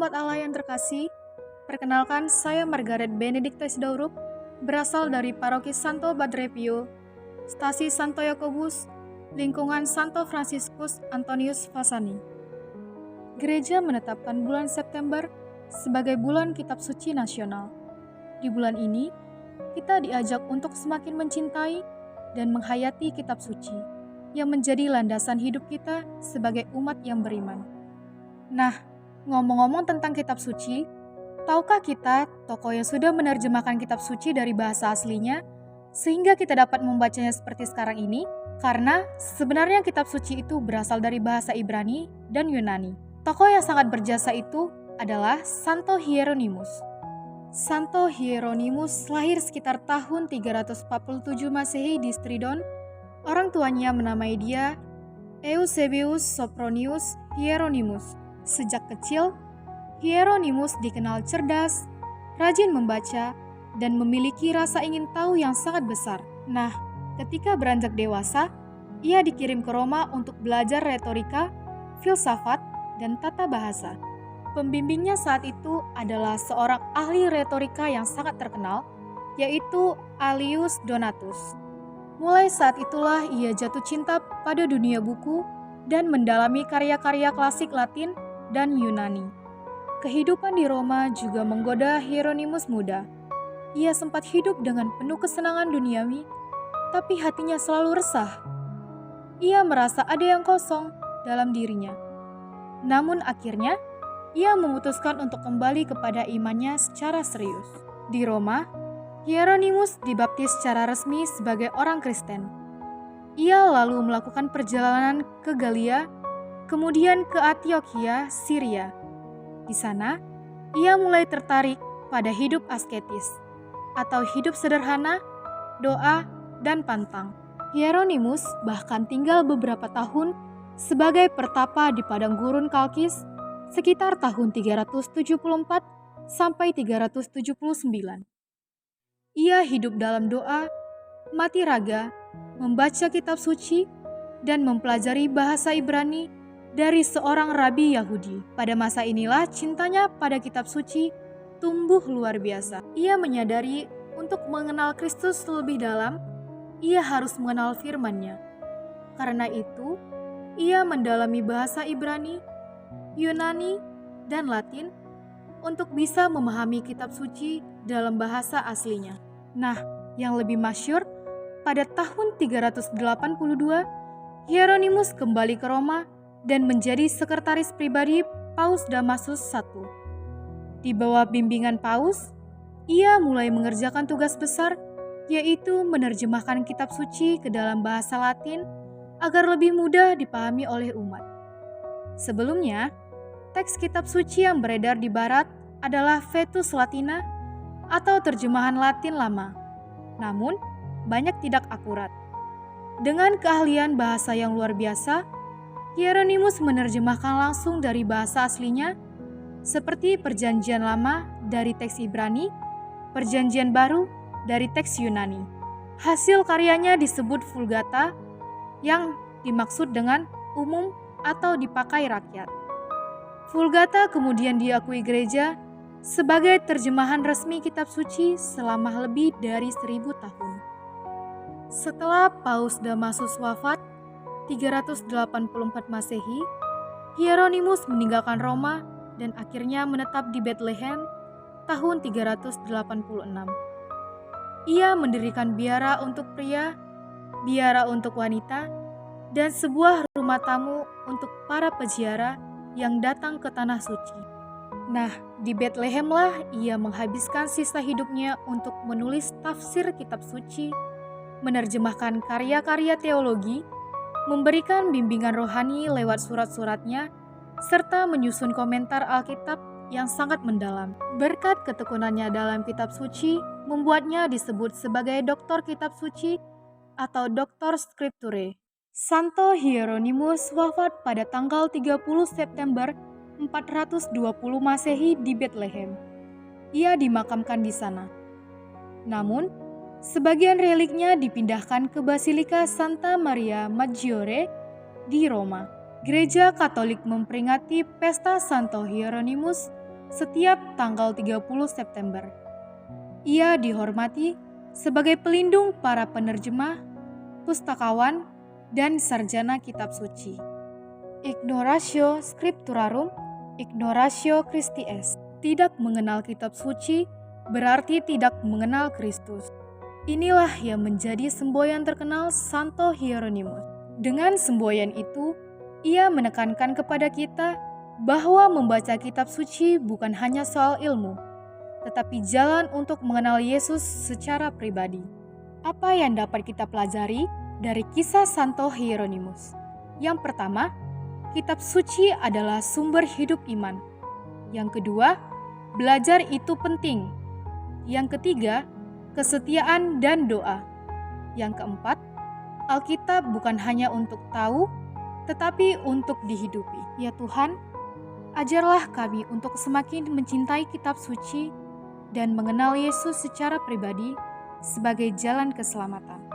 umat Allah yang terkasih, perkenalkan saya Margaret Benedicta Sidauruk, berasal dari Paroki Santo Padre Pio, Stasi Santo Yakobus, lingkungan Santo Fransiskus Antonius Vasani. Gereja menetapkan bulan September sebagai bulan Kitab Suci Nasional. Di bulan ini, kita diajak untuk semakin mencintai dan menghayati Kitab Suci yang menjadi landasan hidup kita sebagai umat yang beriman. Nah, ngomong-ngomong tentang Kitab Suci, tahukah kita tokoh yang sudah menerjemahkan Kitab Suci dari bahasa aslinya sehingga kita dapat membacanya seperti sekarang ini? Karena sebenarnya Kitab Suci itu berasal dari bahasa Ibrani dan Yunani. Tokoh yang sangat berjasa itu adalah Santo Hieronymus. Santo Hieronymus lahir sekitar tahun 347 Masehi di Stridon. Orang tuanya menamai dia Eusebius Sopronius Hieronymus. Sejak kecil, Hieronymus dikenal cerdas, rajin membaca, dan memiliki rasa ingin tahu yang sangat besar. Nah, ketika beranjak dewasa, ia dikirim ke Roma untuk belajar retorika, filsafat, dan tata bahasa. Pembimbingnya saat itu adalah seorang ahli retorika yang sangat terkenal, yaitu Aelius Donatus. Mulai saat itulah ia jatuh cinta pada dunia buku dan mendalami karya-karya klasik Latin dan Yunani. Kehidupan di Roma juga menggoda Hieronymus muda. Ia sempat hidup dengan penuh kesenangan duniawi, tapi hatinya selalu resah. Ia merasa ada yang kosong dalam dirinya. Namun akhirnya, ia memutuskan untuk kembali kepada imannya secara serius. Di Roma, Hieronymus dibaptis secara resmi sebagai orang Kristen. Ia lalu melakukan perjalanan ke Galia, kemudian ke Antiokhia, Syria. Di sana, ia mulai tertarik pada hidup asketis, atau hidup sederhana, doa, dan pantang. Hieronymus bahkan tinggal beberapa tahun sebagai pertapa di padang gurun Kalkis sekitar tahun 374 sampai 379. Ia hidup dalam doa, mati raga, membaca kitab suci, dan mempelajari bahasa Ibrani dari seorang rabi Yahudi. Pada masa inilah cintanya pada kitab suci tumbuh luar biasa. Ia menyadari untuk mengenal Kristus lebih dalam, ia harus mengenal firman-Nya. Karena itu, ia mendalami bahasa Ibrani, Yunani, dan Latin untuk bisa memahami kitab suci dalam bahasa aslinya. Nah, yang lebih masyhur, pada tahun 382, Hieronymus kembali ke Roma dan menjadi sekretaris pribadi Paus Damasus I. Di bawah bimbingan Paus, ia mulai mengerjakan tugas besar, yaitu menerjemahkan kitab suci ke dalam bahasa Latin agar lebih mudah dipahami oleh umat. Sebelumnya, teks kitab suci yang beredar di barat adalah Vetus Latina atau terjemahan Latin lama. Namun, banyak tidak akurat. Dengan keahlian bahasa yang luar biasa, Hieronymus menerjemahkan langsung dari bahasa aslinya, seperti Perjanjian Lama dari teks Ibrani, Perjanjian Baru dari teks Yunani. Hasil karyanya disebut Vulgata, yang dimaksud dengan umum atau dipakai rakyat. Vulgata kemudian diakui gereja sebagai terjemahan resmi kitab suci selama lebih dari 1000 tahun. Setelah Paus Damasus wafat, 384 Masehi, Hieronymus meninggalkan Roma dan akhirnya menetap di Bethlehem tahun 386. Ia mendirikan biara untuk pria, biara untuk wanita, dan sebuah rumah tamu untuk para peziarah yang datang ke Tanah Suci. Nah, di Bethlehemlah ia menghabiskan sisa hidupnya untuk menulis tafsir kitab suci, menerjemahkan karya-karya teologi, memberikan bimbingan rohani lewat surat-suratnya, serta menyusun komentar Alkitab yang sangat mendalam. Berkat ketekunannya dalam kitab suci, membuatnya disebut sebagai doktor kitab suci atau doktor scripturae. Santo Hieronymus wafat pada tanggal 30 September 420 Masehi di Bethlehem. Ia dimakamkan di sana. Namun, sebagian reliknya dipindahkan ke Basilika Santa Maria Maggiore di Roma. Gereja Katolik memperingati pesta Santo Hieronymus setiap tanggal 30 September. Ia dihormati sebagai pelindung para penerjemah, pustakawan, dan sarjana kitab suci. Ignoratio Scripturarum, ignoratio Christi est. Tidak mengenal kitab suci berarti tidak mengenal Kristus. Inilah yang menjadi semboyan terkenal Santo Hieronymus. Dengan semboyan itu, ia menekankan kepada kita bahwa membaca kitab suci bukan hanya soal ilmu, tetapi jalan untuk mengenal Yesus secara pribadi. Apa yang dapat kita pelajari dari kisah Santo Hieronymus? Yang pertama, kitab suci adalah sumber hidup iman. Yang kedua, belajar itu penting. Yang ketiga, kesetiaan dan doa. Yang keempat, Alkitab bukan hanya untuk tahu, tetapi untuk dihidupi. Ya Tuhan, ajarlah kami untuk semakin mencintai kitab suci dan mengenal Yesus secara pribadi sebagai jalan keselamatan.